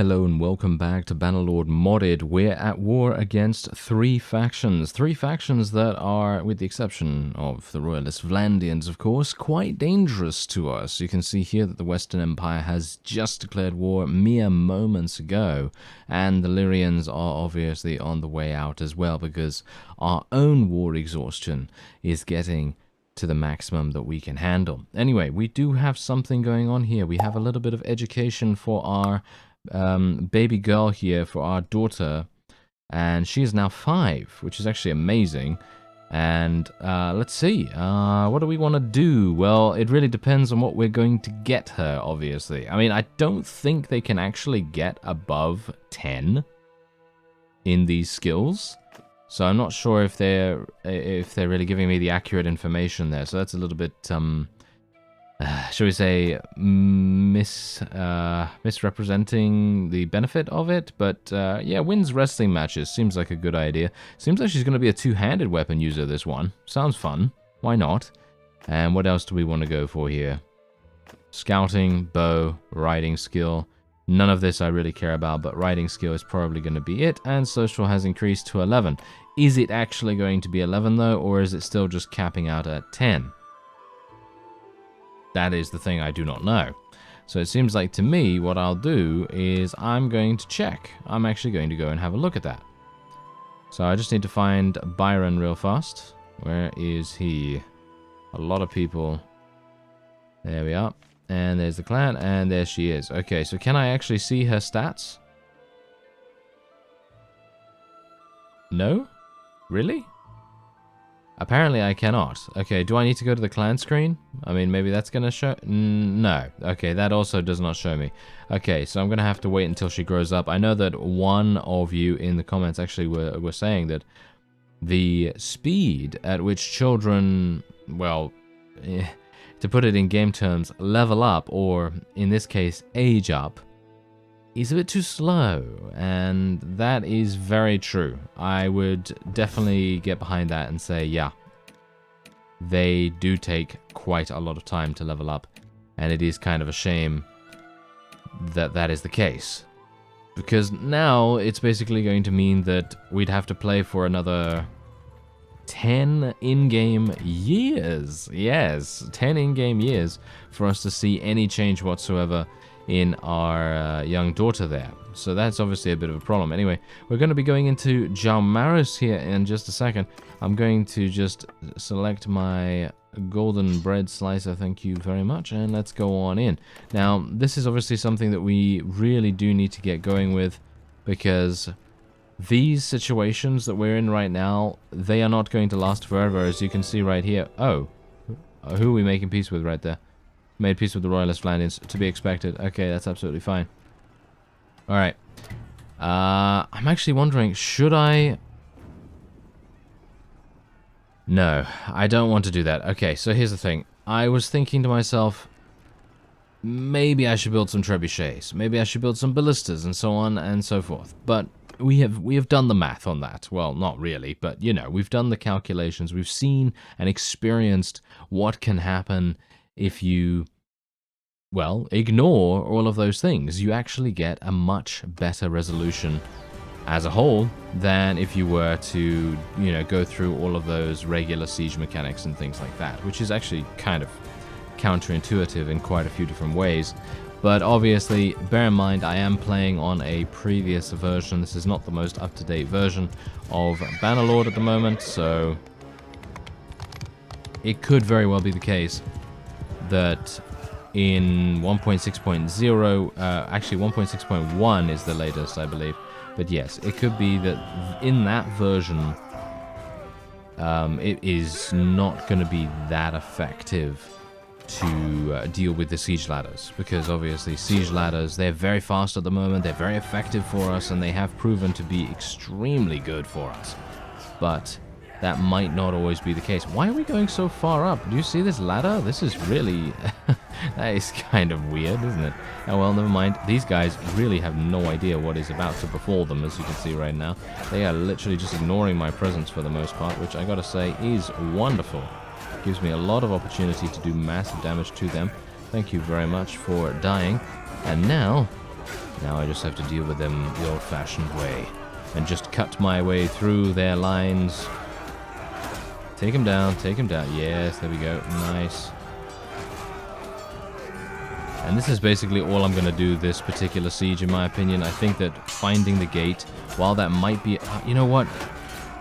Hello and welcome back to Bannerlord Modded. We're at war against three factions. Three factions that are, with the exception of the Royalist Vlandians, of course, quite dangerous to us. You can see here that the Western Empire has just declared war mere moments ago, and the Lyrians are obviously on the way out as well, because our own war exhaustion is getting to the maximum that we can handle. Anyway, we do have something going on here. We have a little bit of education for our baby girl here, for our daughter, and she is now 5, which is actually amazing. And let's see, what do we want to do? Well, it really depends on what we're going to get her, obviously. I mean, I don't think they can actually get above 10 in these skills, so I'm not sure if they're really giving me the accurate information there. So that's a little bit shall we say, misrepresenting the benefit of it. But yeah, wins wrestling matches seems like a good idea. Seems like she's going to be a two-handed weapon user, this one. Sounds fun. Why not? And what else do we want to go for here? Scouting, bow, riding skill. None of this I really care about, but riding skill is probably going to be it. And social has increased to 11. Is it actually going to be 11, though, or is it still just capping out at 10? That is the thing I do not know. So it seems like to me what I'll do is I'm going to check. I'm actually going to go and have a look at that. So I just need to find Byron real fast. Where is he? A lot of people. There we are. And there's the clan, and there she is. Okay, so can I actually see her stats? No? Really? Apparently I cannot. Okay, do I need to go to the clan screen? I mean, maybe that's going to show... No. Okay, that also does not show me. Okay, so I'm going to have to wait until she grows up. I know that one of you in the comments actually were saying that the speed at which children, well, to put it in game terms, level up, or in this case, age up, is a bit too slow, and that is very true. I would definitely get behind that and say, yeah, they do take quite a lot of time to level up, and it is kind of a shame that that is the case. Because now it's basically going to mean that we'd have to play for another 10 in-game years. Yes, 10 in-game years for us to see any change whatsoever in our young daughter there. So that's obviously a bit of a problem. Anyway, we're going to be going into Jalmaris here in just a second. I'm going to just select my golden bread slicer, thank you very much, and let's go on in. Now, this is obviously something that we really do need to get going with, because these situations that we're in right now, they are not going to last forever, as you can see right here. Oh, who are we making peace with right there? Made peace with the Royalist Vlandians, to be expected. Okay, that's absolutely fine. Alright. I'm actually wondering, should I... No, I don't want to do that. Okay, so here's the thing. I was thinking to myself, maybe I should build some trebuchets. Maybe I should build some ballistas and so on and so forth. But we have done the math on that. Well, not really, but you know, we've done the calculations. We've seen and experienced what can happen if you, well, ignore all of those things. You actually get a much better resolution as a whole than if you were to, you know, go through all of those regular siege mechanics and things like that, which is actually kind of counterintuitive in quite a few different ways. But obviously, bear in mind, I am playing on a previous version. This is not the most up-to-date version of Bannerlord at the moment, so it could very well be the case that in 1.6.0, actually 1.6.1 is the latest, I believe. But yes, it could be that in that version, it is not going to be that effective to deal with the siege ladders, because obviously siege ladders, they're very fast at the moment, they're very effective for us, and they have proven to be extremely good for us. But that might not always be the case. Why are we going so far up? Do you see this ladder? This is really... that is kind of weird, isn't it? Oh well, never mind. These guys really have no idea what is about to befall them, as you can see right now. They are literally just ignoring my presence for the most part, which I gotta say is wonderful. Gives me a lot of opportunity to do massive damage to them. Thank you very much for dying. And now, Now I just have to deal with them the old-fashioned way. And just cut my way through their lines. Take him down, take him down. Yes, there we go. Nice. And this is basically all I'm going to do this particular siege, in my opinion. I think that finding the gate, while that might be... you know what?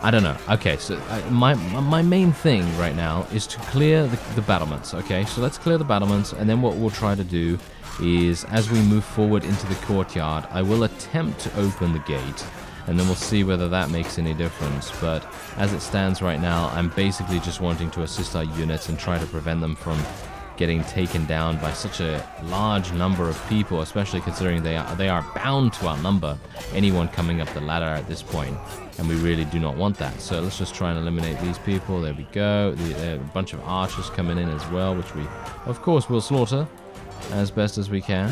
I don't know. Okay, so my main thing right now is to clear the battlements, okay? So let's clear the battlements, and then what we'll try to do is, as we move forward into the courtyard, I will attempt to open the gate, and then we'll see whether that makes any difference. But as it stands right now, I'm basically just wanting to assist our units and try to prevent them from getting taken down by such a large number of people, especially considering they are bound to outnumber anyone coming up the ladder at this point, and we really do not want that. So let's just try and eliminate these people. There we go. A bunch of archers coming in as well, which we, of course, will slaughter as best as we can.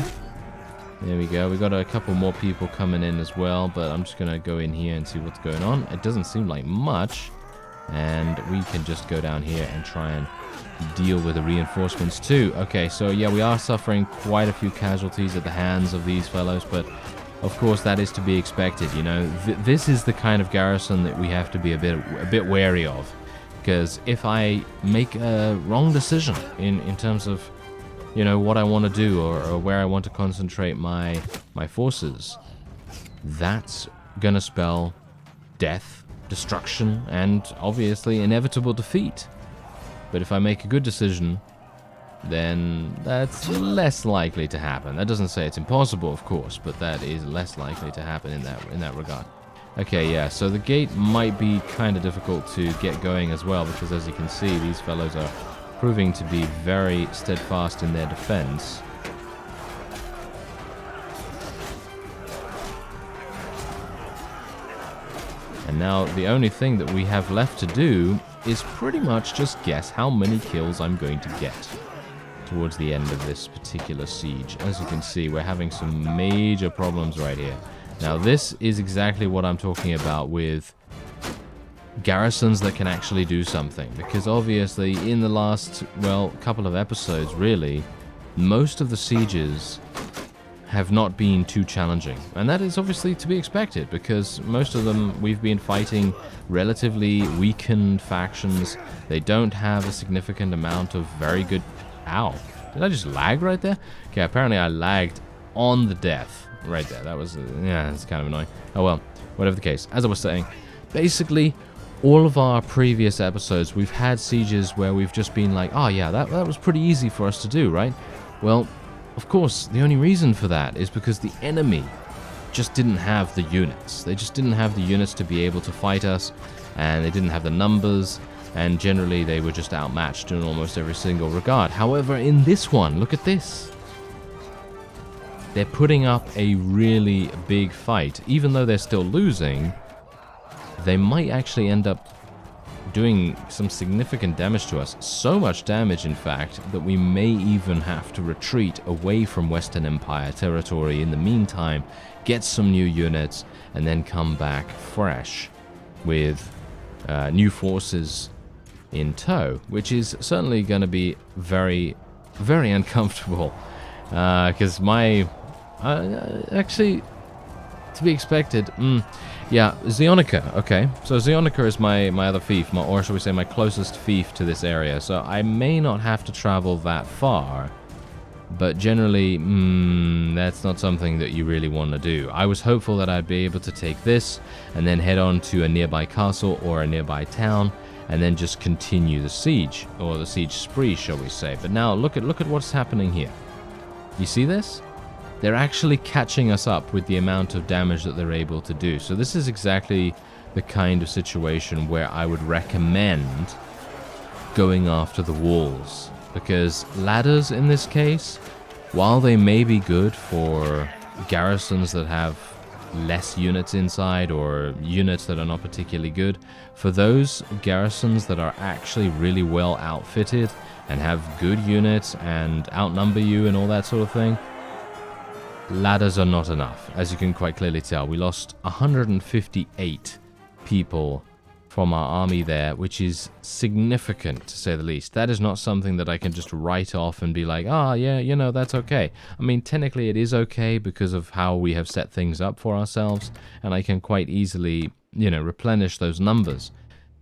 There we go. We got a couple more people coming in as well, but I'm just going to go in here and see what's going on. It doesn't seem like much, and we can just go down here and try and deal with the reinforcements too. Okay, so yeah, we are suffering quite a few casualties at the hands of these fellows, but of course that is to be expected. You know, this is the kind of garrison that we have to be a bit wary of, because if I make a wrong decision in terms of, you know, what I want to do or where I want to concentrate my forces, that's gonna spell death, destruction, and obviously inevitable defeat. But if I make a good decision, then that's less likely to happen. That doesn't say it's impossible, of course, but that is less likely to happen in that regard. Okay, yeah, so the gate might be kind of difficult to get going as well, because as you can see, these fellows are proving to be very steadfast in their defense. And now the only thing that we have left to do is pretty much just guess how many kills I'm going to get towards the end of this particular siege. As you can see, we're having some major problems right here. Now this is exactly what I'm talking about with garrisons that can actually do something, because obviously in the last, well, couple of episodes really, most of the sieges have not been too challenging, and that is obviously to be expected, because most of them we've been fighting relatively weakened factions. They don't have a significant amount of very good... Ow, did I just lag right there? Okay, apparently I lagged on the death right there. That was, yeah, it's kind of annoying. Oh well, whatever the case. As I was saying, basically all of our previous episodes we've had sieges where we've just been like, oh yeah, that was pretty easy for us to do, right? Well, of course, the only reason for that is because the enemy just didn't have the units. They just didn't have the units to be able to fight us, and they didn't have the numbers, and generally they were just outmatched in almost every single regard. However, in this one, look at this. They're putting up a really big fight. Even though they're still losing, they might actually end up doing some significant damage to us. So much damage, in fact, that we may even have to retreat away from Western Empire territory in the meantime, get some new units, and then come back fresh with new forces in tow, which is certainly going to be very, very uncomfortable, because actually, to be expected. Yeah, Zeonica. Okay, so Zeonica is my other fief, or shall we say my closest fief to this area. So I may not have to travel that far, but generally, that's not something that you really want to do. I was hopeful that I'd be able to take this and then head on to a nearby castle or a nearby town, and then just continue the siege, or the siege spree, shall we say. But now look at what's happening here. You see this? They're actually catching us up with the amount of damage that they're able to do. So this is exactly the kind of situation where I would recommend going after the walls. Because ladders in this case, while they may be good for garrisons that have less units inside or units that are not particularly good, for those garrisons that are actually really well outfitted and have good units and outnumber you and all that sort of thing, ladders are not enough. As you can quite clearly tell, we lost 158 people from our army there, which is significant, to say the least. That is not something that I can just write off and be like, ah, yeah, you know, that's okay. I mean, technically it is okay because of how we have set things up for ourselves, and I can quite easily, you know, replenish those numbers.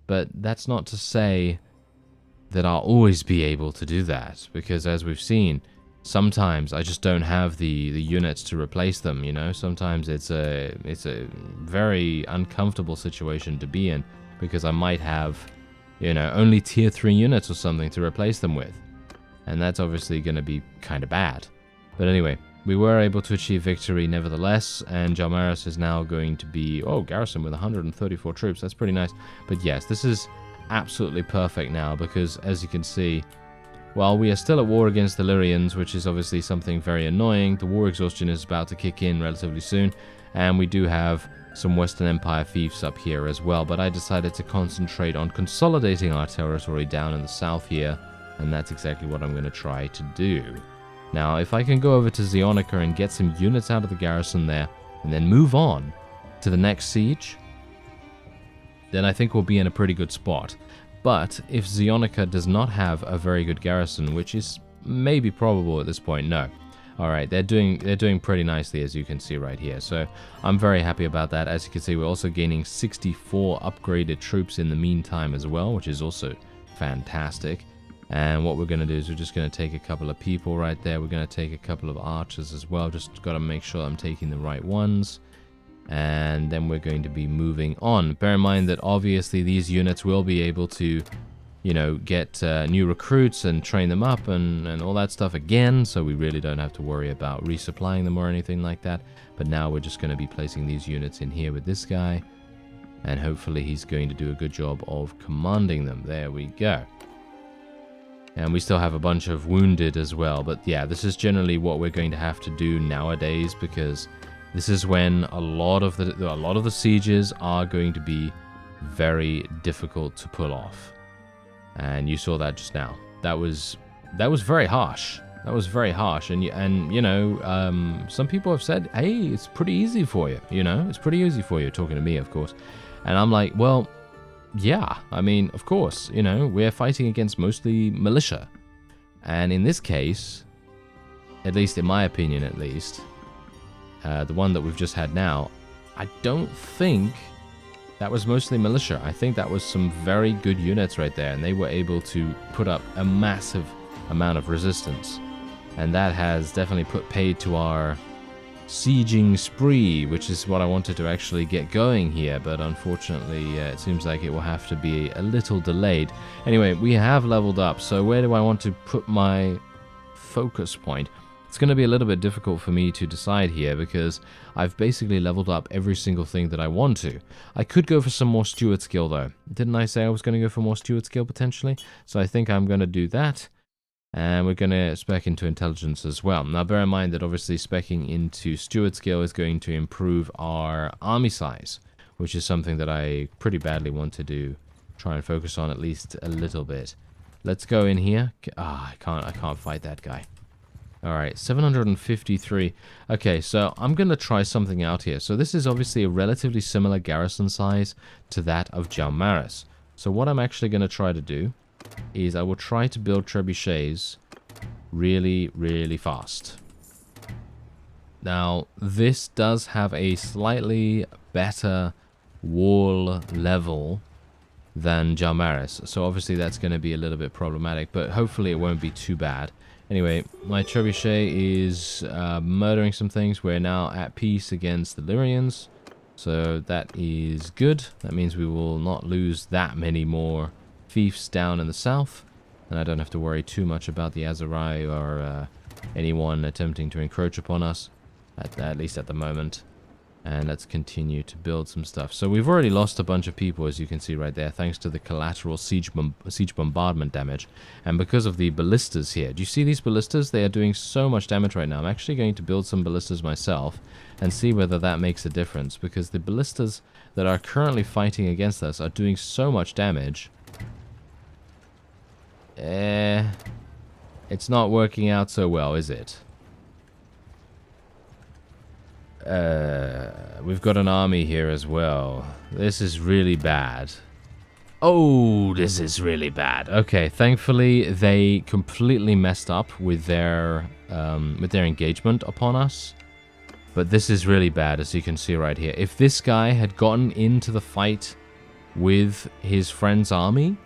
But that's not to say that I'll always be able to do that, because as we've seen, sometimes I just don't have the units to replace them, you know. Sometimes it's a very uncomfortable situation to be in, because I might have, you know, only tier 3 units or something to replace them with. And that's obviously going to be kind of bad. But anyway, we were able to achieve victory nevertheless, and Jalmaris is now going to be, oh, garrison with 134 troops. That's pretty nice. But yes, this is absolutely perfect now, because as you can see, while we are still at war against the Lyrians, which is obviously something very annoying, the war exhaustion is about to kick in relatively soon, and we do have some Western Empire fiefs up here as well, but I decided to concentrate on consolidating our territory down in the south here, and that's exactly what I'm going to try to do. Now, if I can go over to Zionica and get some units out of the garrison there, and then move on to the next siege, then I think we'll be in a pretty good spot. But if Zionica does not have a very good garrison, which is maybe probable at this point, no. Alright, they're doing pretty nicely, as you can see right here. So I'm very happy about that. As you can see, we're also gaining 64 upgraded troops in the meantime as well, which is also fantastic. And what we're going to do is we're just going to take a couple of people right there. We're going to take a couple of archers as well. Just got to make sure I'm taking the right ones. And then we're going to be moving on. Bear in mind that obviously these units will be able to, you know, get new recruits and train them up and all that stuff again, so we really don't have to worry about resupplying them or anything like that. But now we're just going to be placing these units in here with this guy, and hopefully he's going to do a good job of commanding them. There we go. And we still have a bunch of wounded as well, but yeah, this is generally what we're going to have to do nowadays, because this is when a lot of the sieges are going to be very difficult to pull off. And you saw that just now. That was very harsh. That was very harsh. And you know, some people have said, hey, it's pretty easy for you. You know, it's pretty easy for you. Talking to me, of course. And I'm like, well, yeah. I mean, of course. You know, we're fighting against mostly militia. And in this case, at least in my opinion, at least, the one that we've just had now, I don't think that was mostly militia. I think that was some very good units right there, and they were able to put up a massive amount of resistance. And that has definitely put paid to our sieging spree, which is what I wanted to actually get going here, but unfortunately it seems like it will have to be a little delayed. Anyway, we have leveled up, so where do I want to put my focus point? It's going to be a little bit difficult for me to decide here, because I've basically leveled up every single thing that I want to. I could go for some more steward skill though. Didn't I say I was going to go for more steward skill potentially? So I think I'm going to do that. And we're going to spec into intelligence as well. Now bear in mind that obviously specking into steward skill is going to improve our army size, which is something that I pretty badly want to do. Try and focus on at least a little bit. Let's go in here. I can't fight that guy. Alright, 753. Okay, so I'm going to try something out here. So this is obviously a relatively similar garrison size to that of Jalmaris. So what I'm actually going to try to do is I will try to build trebuchets really, really fast. Now, this does have a slightly better wall level than Jalmaris. So obviously that's going to be a little bit problematic, but hopefully it won't be too bad. Anyway, my trebuchet is murdering some things. We're now at peace against the Lyrians, so that is good. That means we will not lose that many more fiefs down in the south, and I don't have to worry too much about the Azerai or anyone attempting to encroach upon us, at least at the moment. And let's continue to build some stuff. So we've already lost a bunch of people, as you can see right there, thanks to the collateral siege bombardment damage. And because of the ballistas here. Do you see these ballistas? They are doing so much damage right now. I'm actually going to build some ballistas myself and see whether that makes a difference. Because the ballistas that are currently fighting against us are doing so much damage. It's not working out so well, is it? We've got an army here as well. This is really bad. Oh, this is really bad. Okay, thankfully they completely messed up with their engagement upon us. But this is really bad, as you can see right here. If this guy had gotten into the fight with his friend's army,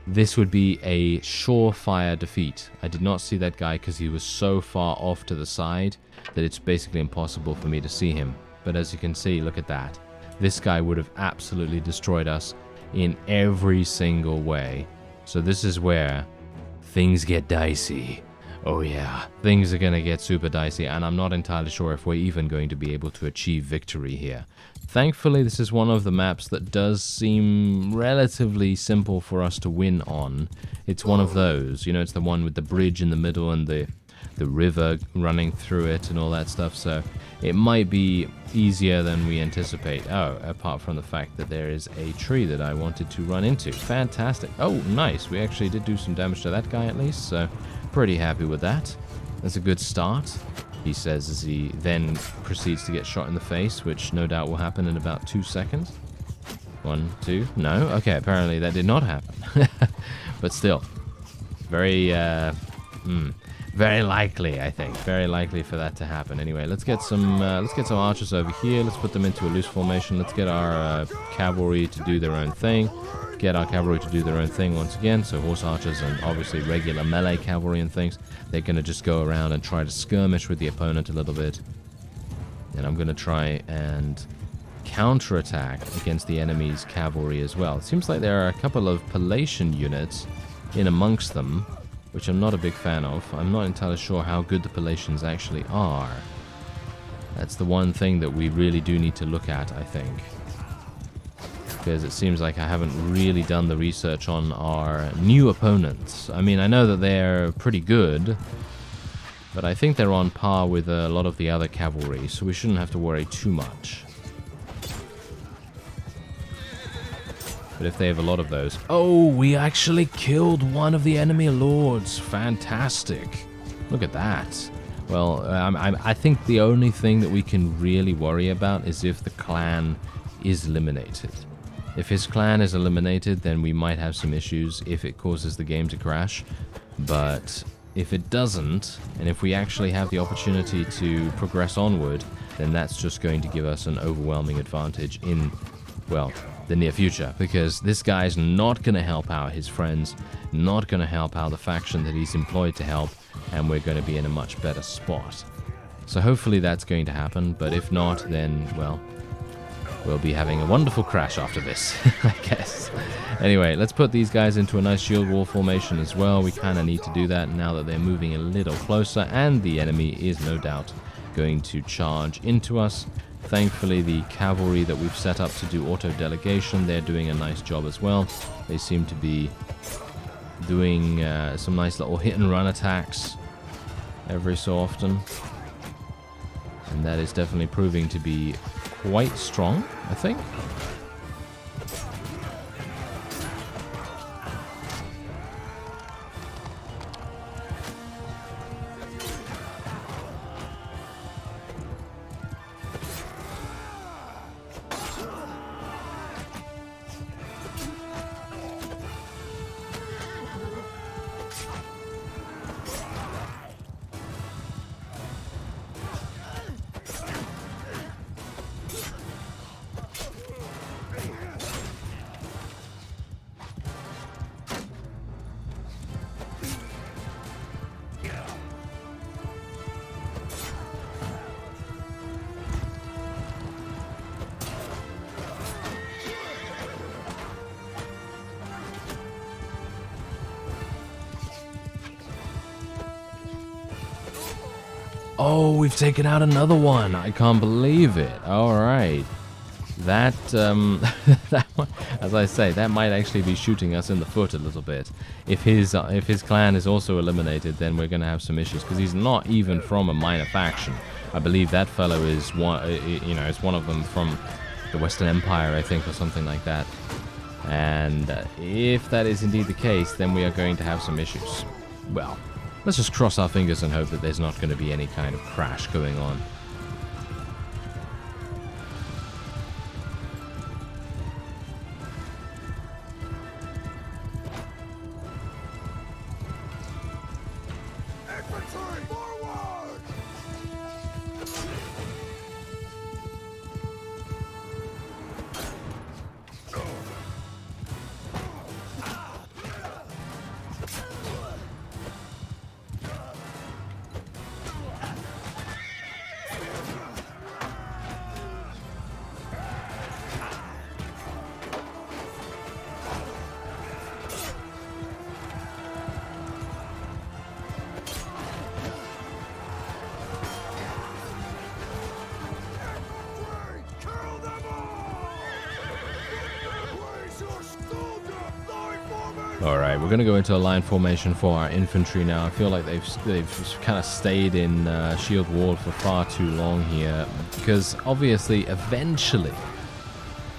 this would be a surefire defeat. I did not see that guy because he was so far off to the side that it's basically impossible for me to see him. But as you can see, look at that. This guy would have absolutely destroyed us in every single way. So this is where things get dicey. Oh yeah, things are going to get super dicey, and I'm not entirely sure if we're even going to be able to achieve victory here. Thankfully, this is one of the maps that does seem relatively simple for us to win on. It's one of those, you know, it's the one with the bridge in the middle and the river running through it and all that stuff, so it might be easier than we anticipate. Oh, apart from the fact that there is a tree that I wanted to run into. Fantastic. Oh, nice. We actually did do some damage to that guy at least, so pretty happy with that. That's a good start, he says as he then proceeds to get shot in the face, which no doubt will happen in about 2 seconds. 1, 2, no? Okay, apparently that did not happen. But still, very likely, I think. Very likely for that to happen. Anyway, let's get some archers over here. Let's put them into a loose formation. Let's get our cavalry to do their own thing. Once again. So horse archers and obviously regular melee cavalry and things. They're going to just go around and try to skirmish with the opponent a little bit. And I'm going to try and counterattack against the enemy's cavalry as well. It seems like there are a couple of Palatian units in amongst them, which I'm not a big fan of. I'm not entirely sure how good the Palatians actually are. That's the one thing that we really do need to look at, I think. Because it seems like I haven't really done the research on our new opponents. I mean, I know that they're pretty good, but I think they're on par with a lot of the other cavalry, so we shouldn't have to worry too much. But if they have a lot of those... Oh, we actually killed one of the enemy lords. Fantastic. Look at that. Well, I think the only thing that we can really worry about is if the clan is eliminated. If his clan is eliminated, then we might have some issues if it causes the game to crash. But if it doesn't, and if we actually have the opportunity to progress onward, then that's just going to give us an overwhelming advantage in, well, the near future, because this guy's not going to help out his friends, not going to help out the faction that he's employed to help, and we're going to be in a much better spot. So hopefully that's going to happen, but if not, then, well, we'll be having a wonderful crash after this, I guess. Anyway, let's put these guys into a nice shield wall formation as well. We kind of need to do that now that they're moving a little closer, and the enemy is no doubt going to charge into us. Thankfully, the cavalry that we've set up to do auto-delegation, they're doing a nice job as well. They seem to be doing some nice little hit-and-run attacks every so often. And that is definitely proving to be quite strong, I think. Oh, we've taken out another one. I can't believe it. All right. That, that as I say, that might actually be shooting us in the foot a little bit. If his clan is also eliminated, then we're going to have some issues, because he's not even from a minor faction. I believe that fellow is one, is one of them from the Western Empire, I think, or something like that. And if that is indeed the case, then we are going to have some issues. Well, let's just cross our fingers and hope that there's not going to be any kind of crash going on. Alright, we're going to go into a line formation for our infantry now. I feel like they've kind of stayed in shield wall for far too long here. Because obviously, eventually,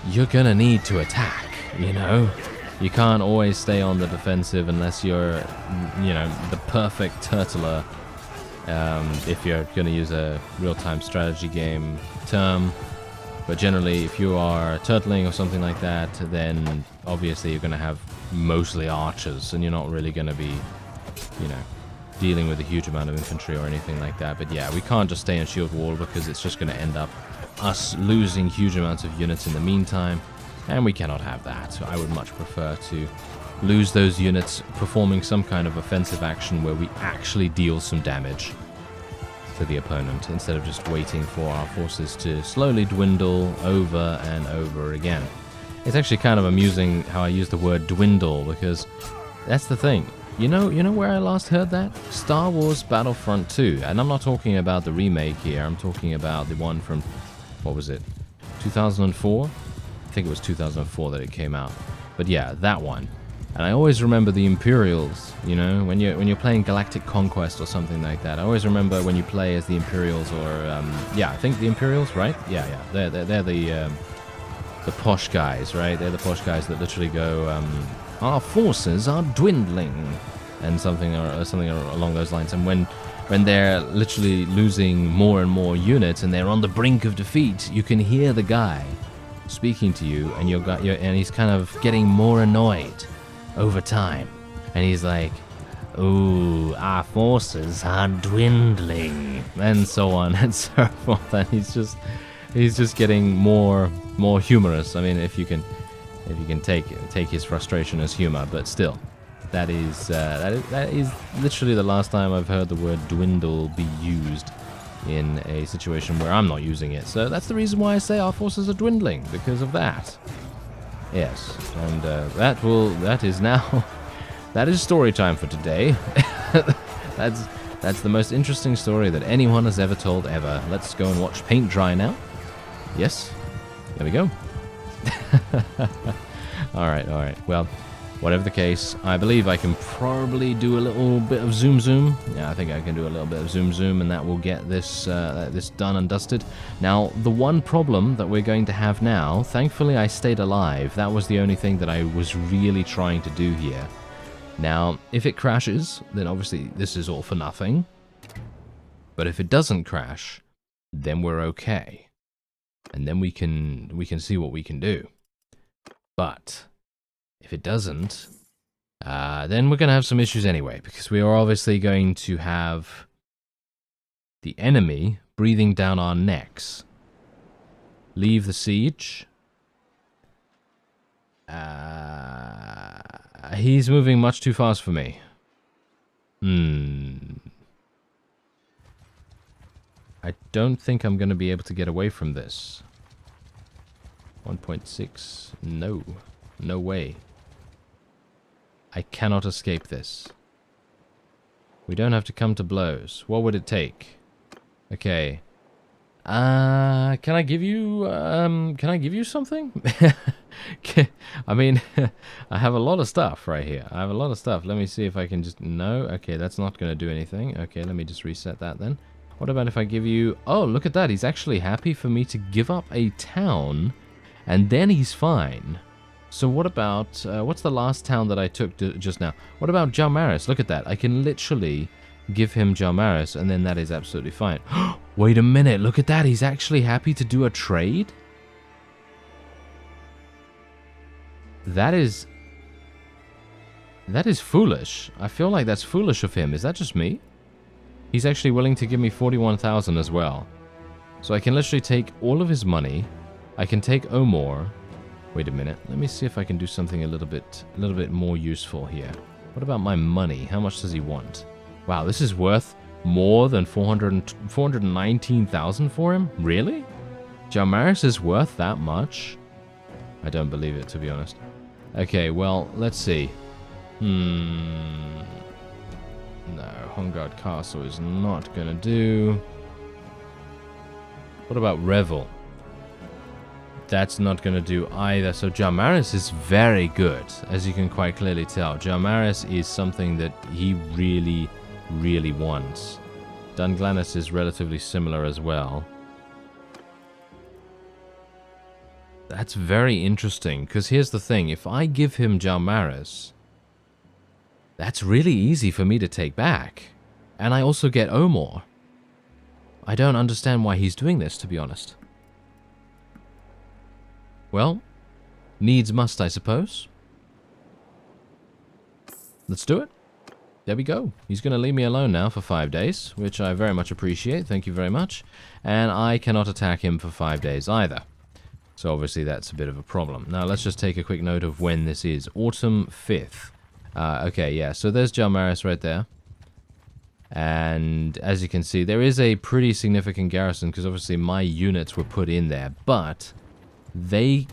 you're going to need to attack, you know? You can't always stay on the defensive unless you're, you know, the perfect turtler. If you're going to use a real-time strategy game term. But generally, if you are turtling or something like that, then obviously you're going to have mostly archers, and you're not really going to be, you know, dealing with a huge amount of infantry or anything like that. But yeah, we can't just stay in shield wall because it's just going to end up us losing huge amounts of units in the meantime, and we cannot have that. So I would much prefer to lose those units performing some kind of offensive action where we actually deal some damage to the opponent, instead of just waiting for our forces to slowly dwindle over and over again. It's actually kind of amusing how I use the word dwindle, because that's the thing. You know where I last heard that? Star Wars Battlefront 2. And I'm not talking about the remake here. I'm talking about the one from, what was it, 2004? I think it was 2004 that it came out. But yeah, that one. And I always remember the Imperials, you know, when you're playing Galactic Conquest or something like that. I always remember when you play as the Imperials, or yeah, I think the Imperials, right? Yeah, they're the posh guys, right? They're the posh guys that literally go, our forces are dwindling, and something along those lines. And when they're literally losing more and more units and they're on the brink of defeat, you can hear the guy speaking to you, and and he's kind of getting more annoyed over time, and he's like, "Ooh, our forces are dwindling," and so on and so forth. And he's just getting more humorous. I mean, if you can take his frustration as humor, but still, that is literally the last time I've heard the word dwindle be used in a situation where I'm not using it. So that's the reason why I say our forces are dwindling, because of that. Yes, and that is now, that is story time for today. That's the most interesting story that anyone has ever told ever. Let's go and watch paint dry now. Yes, there we go. Alright, well, whatever the case, I believe I can probably do a little bit of zoom. Yeah, I think I can do a little bit of zoom, and that will get this this done and dusted. Now, the one problem that we're going to have now, thankfully I stayed alive. That was the only thing that I was really trying to do here. Now, if it crashes, then obviously this is all for nothing. But if it doesn't crash, then we're okay. And then we can see what we can do. But if it doesn't, then we're going to have some issues anyway, because we are obviously going to have the enemy breathing down our necks. Leave the siege. He's moving much too fast for me. I don't think I'm going to be able to get away from this. 1.6. No way. I cannot escape this. We don't have to come to blows. What would it take? Okay. Can I give you something? I mean, I have a lot of stuff right here. I have a lot of stuff. Let me see if I can just... No? Okay, that's not going to do anything. Okay, let me just reset that then. What about if I give you... Oh, look at that. He's actually happy for me to give up a town, and then he's fine. So what about... what's the last town that I took just now? What about Jalmaris? Look at that. I can literally give him Jalmaris, and then that is absolutely fine. Wait a minute. Look at that. He's actually happy to do a trade? That is foolish. I feel like that's foolish of him. Is that just me? He's actually willing to give me 41,000 as well. So I can literally take all of his money. I can take Omor. Wait a minute. Let me see if I can do something a little bit more useful here. What about my money? How much does he want? Wow, this is worth more than 419,000 for him? Really? Jalmaris is worth that much? I don't believe it, to be honest. Okay, well, let's see. No, Hongard Castle is not gonna do. What about Revel? that's not going to do either. So Jarmaris is very good, as you can quite clearly tell. Jarmaris is something that he really, really wants. Dunglanis is relatively similar as well. That's very interesting, because here's the thing. If I give him Jarmaris, that's really easy for me to take back. And I also get Omor. I don't understand why he's doing this, to be honest. Well, needs must, I suppose. Let's do it. There we go. He's going to leave me alone now for 5 days, which I very much appreciate. Thank you very much. And I cannot attack him for 5 days either. So obviously that's a bit of a problem. Now let's just take a quick note of when this is. Autumn 5th. Okay, yeah, so there's Jarmaris right there. And as you can see, there is a pretty significant garrison, because obviously my units were put in there, but they're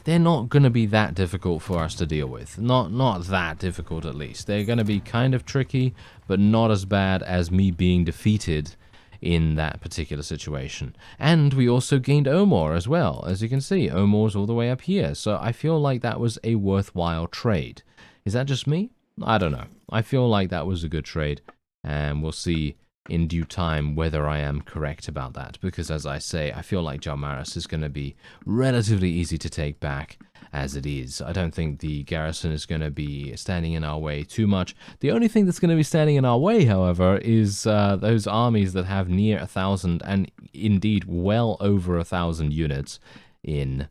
not going to be that difficult for us to deal with. Not that difficult, at least. They're going to be kind of tricky, but not as bad as me being defeated in that particular situation. And we also gained Omor as well. As you can see, Omor's all the way up here. So I feel like that was a worthwhile trade. Is that just me? I don't know. I feel like that was a good trade. And we'll see in due time whether I am correct about that. Because as I say, I feel like Jarmaris is going to be relatively easy to take back as it is. I don't think the garrison is going to be standing in our way too much. The only thing that's going to be standing in our way, however, is those armies that have near 1,000 and indeed well over 1,000 units in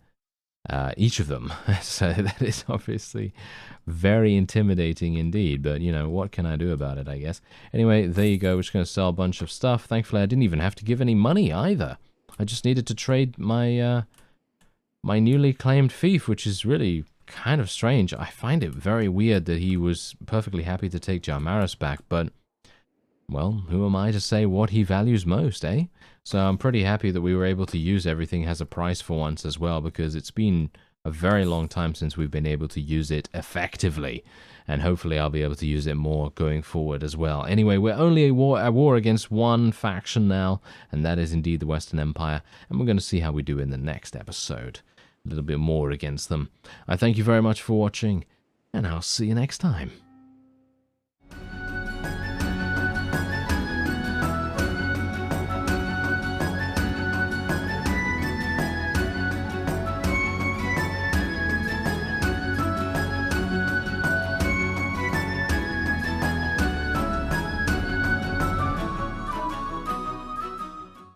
each of them. So that is obviously very intimidating indeed, but you know, what can I do about it, I guess. Anyway, there you go. We're just going to sell a bunch of stuff. Thankfully, I didn't even have to give any money either. I just needed to trade my my newly claimed fief, which is really kind of strange. I find it very weird that he was perfectly happy to take Jarmaris back, but well, who am I to say what he values most, eh? So I'm pretty happy that we were able to use everything as a price for once as well, because it's been a very long time since we've been able to use it effectively. And hopefully I'll be able to use it more going forward as well. Anyway, we're only a war against one faction now, and that is indeed the Western Empire. And we're going to see how we do in the next episode. A little bit more against them. I thank you very much for watching, and I'll see you next time.